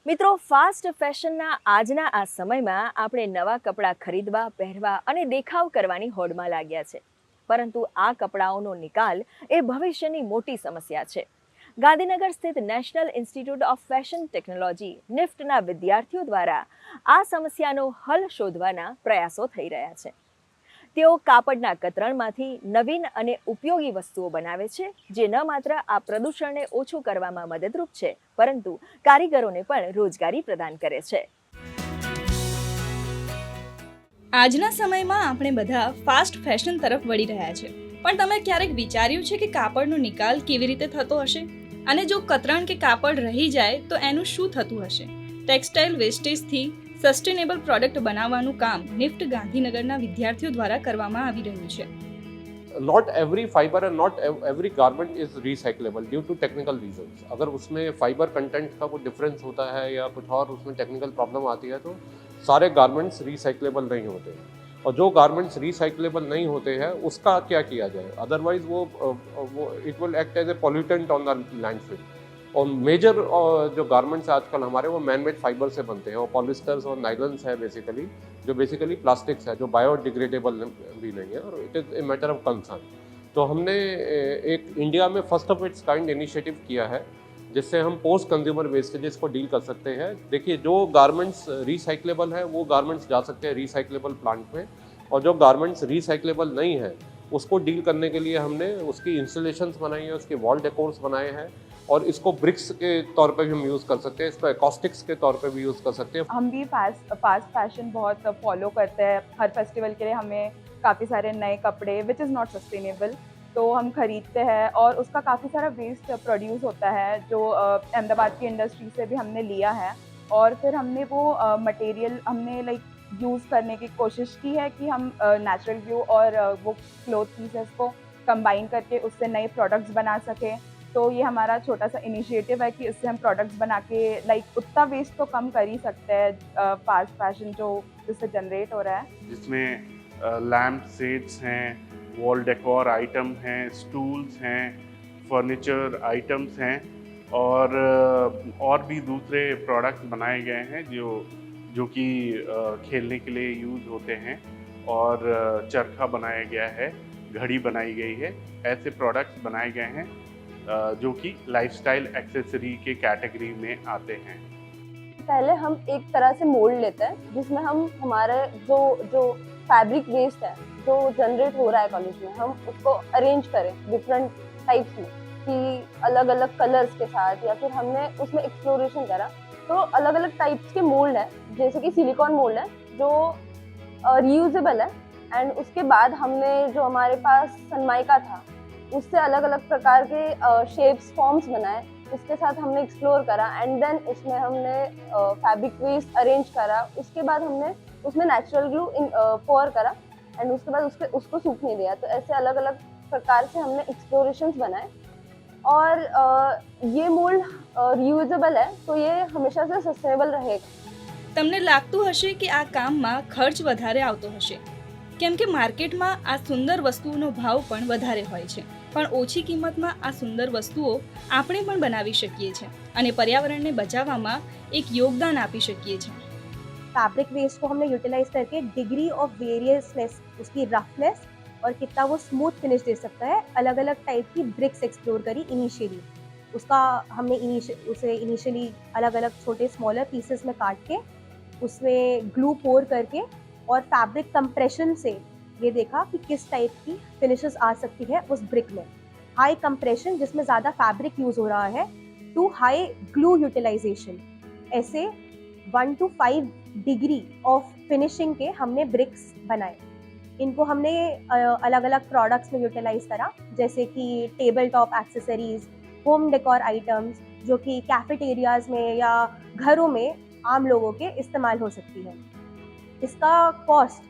મિત્રો, ફાસ્ટ ફેશનના આજના આ સમયમાં આપણે નવા કપડાં ખરીદવા, પહેરવા અને દેખાવ કરવાની હોડમાં લાગ્યા છે. પરંતુ આ કપડાઓનો નિકાલ એ ભવિષ્યની મોટી સમસ્યા છે. ગાંધીનગર સ્થિત national institute of fashion technology નિફ્ટના વિદ્યાર્થીઓ દ્વારા આ સમસ્યાનો હલ શોધવાના પ્રયાસો થઈ રહ્યા છે. તેઓ કાપડના કતરણમાંથી નવીન અને ઉપયોગી વસ્તુઓ બનાવે છે, જે ન માત્ર આ પ્રદૂષણને ઓછું કરવામાં મદદરૂપ છે, પરંતુ કારીગરોને પણ રોજગારી પ્રદાન કરે છે. આજના સમયમાં આપણે બધા ફાસ્ટ ફેશન તરફ વળી રહ્યા છે, પણ તમે ક્યારેક વિચાર્યું છે કે કાપડનો નિકાલ કેવી રીતે થતો હશે? અને જો કતરણ કે કાપડ રહી જાય તો એનું શું થતું હશે? ટેક્સટાઇલ વેસ્ટેજથી સસ્ટેનેબલ પ્રોડક્ટ બનાવવાનું કામ નિફ્ટ ગાંધીનગરના વિદ્યાર્થીઓ દ્વારા કરવામાં આવી રહ્યું છે. Not every fiber and not every garment is recyclable due to technical reasons. अगर उसमें फाइबर कंटेंट का कोई डिफरेंस होता है या कुछ और उसमें टेक्निकल प्रॉब्लम आती है तो सारे गारमेंट्स रिसाइक्लेबल नहीं होते हैं. और जो गारमेंट्स रिसाइक्लेबल नहीं होते हैं उसका क्या किया जाए? अदरवाइज वो it will act as a pollutant on the landfill. और मेजर जो गारमेंट्स आजकल हमारे वो मैन मेड फाइबर से बनते हैं और पॉलिस्टर्स और नाइलन्स है बेसिकली, जो बेसिकली प्लास्टिक्स है, जो बायोडिग्रेडेबल भी नहीं है और it is a matter of concern. तो हमने एक इंडिया में first of its kind initiative किया है जिससे हम पोस्ट कंज्यूमर वेस्टेजेस को डील कर सकते हैं. देखिए, जो गारमेंट्स रिसाइक्लेबल है वो गारमेंट्स जा सकते हैं रिसाइक्लेबल प्लांट में, और जो गारमेंट्स रिसाइक्लेबल नहीं है उसको डील करने के लिए हमने उसकी इंस्टॉलेशंस बनाई है, उसके वॉल डेकोर्स बनाए हैं, और इसको ब्रिक्स के तौर पे भी हम यूज़ कर सकते हैं, इसको एकॉस्टिक्स के तौर पे भी यूज़ कर सकते हैं. हम भी फास्ट फैशन बहुत फॉलो करते हैं. हर फेस्टिवल के लिए हमें काफ़ी सारे नए कपड़े विच इज़ नॉट सस्टेनेबल तो हम खरीदते हैं, और उसका काफ़ी सारा वेस्ट प्रोड्यूस होता है जो अहमदाबाद की इंडस्ट्री से भी हमने लिया है. और फिर हमने वो मटेरियल हमने यूज़ करने की कोशिश की है कि हम नेचुरल व्यू और वो क्लोथ पीसेस को कंबाइन करके उससे नए प्रोडक्ट्स बना सकें. तो ये हमारा छोटा सा इनिशिएटिव है कि इससे हम प्रोडक्ट्स बना के उतना वेस्ट तो कम कर ही सकते हैं फास्ट फैशन जो इससे जनरेट हो रहा है. जिसमें लैम्प सेट्स हैं, वॉल डेकोर आइटम हैं, स्टूल्स हैं, फर्नीचर आइटम्स हैं, और भी दूसरे प्रोडक्ट्स बनाए गए हैं जो कि खेलने के लिए यूज़ होते हैं. और चरखा बनाया गया है, घड़ी बनाई गई है. ऐसे प्रोडक्ट्स बनाए गए हैं जो कि लाइफस्टाइल एक्सेसरी के कैटेगरी में आते हैं. पहले हम एक तरह से मोल्ड लेते हैं जिसमें हम हमारे जो फैब्रिक वेस्ट है जो जनरेट हो रहा है कॉलेज में, हम उसको अरेंज करें डिफरेंट टाइप्स में कि अलग अलग कलर्स के साथ, या फिर हमने उसमें एक्सप्लोरेशन करा. तो अलग अलग टाइप्स के मोल्ड है, जैसे कि सिलिकॉन मोल्ड है जो रीयूजेबल है. एंड उसके बाद हमने जो हमारे पास सनमाइका था उससे अलग अलग प्रकार के शेप्स फॉर्म्स बनाए, उसके साथ हमने एक्सप्लोर करा. एंड देन उसमें हमने फैब्रिक वेस्ट अरेंज करा. उसके बाद हमने उसमें नेचुरल ग्लू पोर करा एंड उसके बाद उसको सूखने दिया. तो ऐसे अलग अलग प्रकार से हमने एक्सप्लोरेशंस बनाए. और ये मोल्ड रियूजेबल है तो ये हमेशा से सस्टेनेबल रहेगा. તમને લાગતું હશે કે આ કામમાં ખર્ચ વધારે આવતો હશે, કેમ કે માર્કેટમાં આ સુંદર વસ્તુઓનો ભાવ પણ વધારે હોય છે, પણ ઓછી કિંમતમાં આ સુંદર વસ્તુઓ આપણે પણ બનાવી શકીએ છીએ અને પર્યાવરણને બચાવવામાં એક યોગદાન આપી શકીએ છીએ. फैब्रिक वेस्ट को हमने यूटिलाइज करके डिग्री ऑफ वेरियसनेस, उसकी रफनेस और कितना वो स्मूथ फिनिश दे सकता है, अलग अलग टाइप की ब्रिक्स एक्सप्लोर करी इनिशियली. उसका हमने उसे इनिशियली अलग अलग छोटे स्मॉलर पीसेस में काट के उसमें ग्लू पोर करके और फैब्रिक कंप्रेशन से ये देखा कि किस टाइप की फिनिशेस आ सकती है उस ब्रिक में. हाई कंप्रेशन जिसमें ज़्यादा फैब्रिक यूज़ हो रहा है टू हाई ग्लू यूटिलाइजेशन, ऐसे 1 to 5 डिग्री ऑफ फिनिशिंग के हमने ब्रिक्स बनाए. इनको हमने अलग अलग प्रोडक्ट्स में यूटिलाइज करा, जैसे कि table top accessories, home decor items जो कि कैफेटेरियाज में या घरों में आम लोगों के इस्तेमाल हो सकती है. इसका कॉस्ट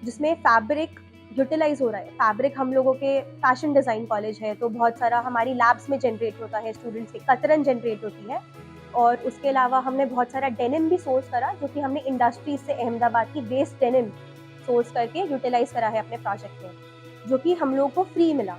जिसमें फैब्रिक यूटिलाइज हो रहा है, फैब्रिक हम लोगों के फैशन डिज़ाइन कॉलेज है तो बहुत सारा हमारी लैब्स में जनरेट होता है, स्टूडेंट्स की कतरन जनरेट होती है. और उसके अलावा हमने बहुत सारा डेनिम भी सोर्स करा जो कि हमने इंडस्ट्रीज से अहमदाबाद की वेस्ट डेनिम सोर्स करके यूटिलाइज करा है अपने प्रोजेक्ट में, जो कि हम लोगों को फ्री मिला.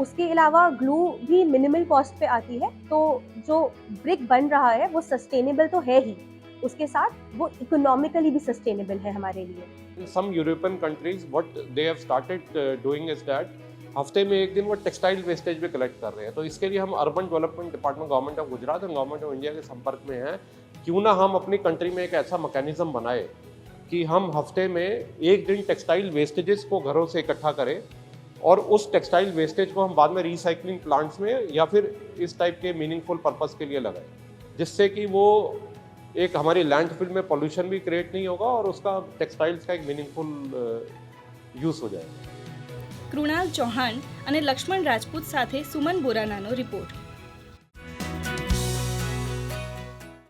उसके अलावा ग्लू भी मिनिमल कॉस्ट पे आती है, तो जो ब्रिक बन रहा है वो सस्टेनेबल तो है ही, उसके साथ वो इकोनॉमिकली भी सस्टेनेबल है हमारे लिए। In some European countries, what they have started doing is that हफ्ते में एक दिन वो टेक्सटाइल वेस्टेज भी कलेक्ट कर रहे हैं। तो इसके लिए हम urban development department government of Gujarat और गवर्नमेंट ऑफ इंडिया के संपर्क में हैं। क्यों ना हम अपनी कंट्री में एक ऐसा मैकेनिज्म बनाए कि हम हफ्ते में एक दिन टेक्सटाइल वेस्टेजेस को घरों से इकट्ठा करें और उस टेक्सटाइल वेस्टेज को हम बाद में रिसाइकलिंग प्लांट्स में या फिर इस टाइप के मीनिंगफुल पर्पस के लिए लगाएं, जिससे कि वो एक हमारी लैंडफिल में पोल्यूशन भी क्रिएट नहीं होगा और उसका टेक्सटाइल्स का एक मीनिंगफुल यूज़ हो जाएगा। કૃણાલ ચૌહાણ અને લક્ષ્મણ રાજપૂત સાથે સુમન બોરાનાનો રિપોર્ટ।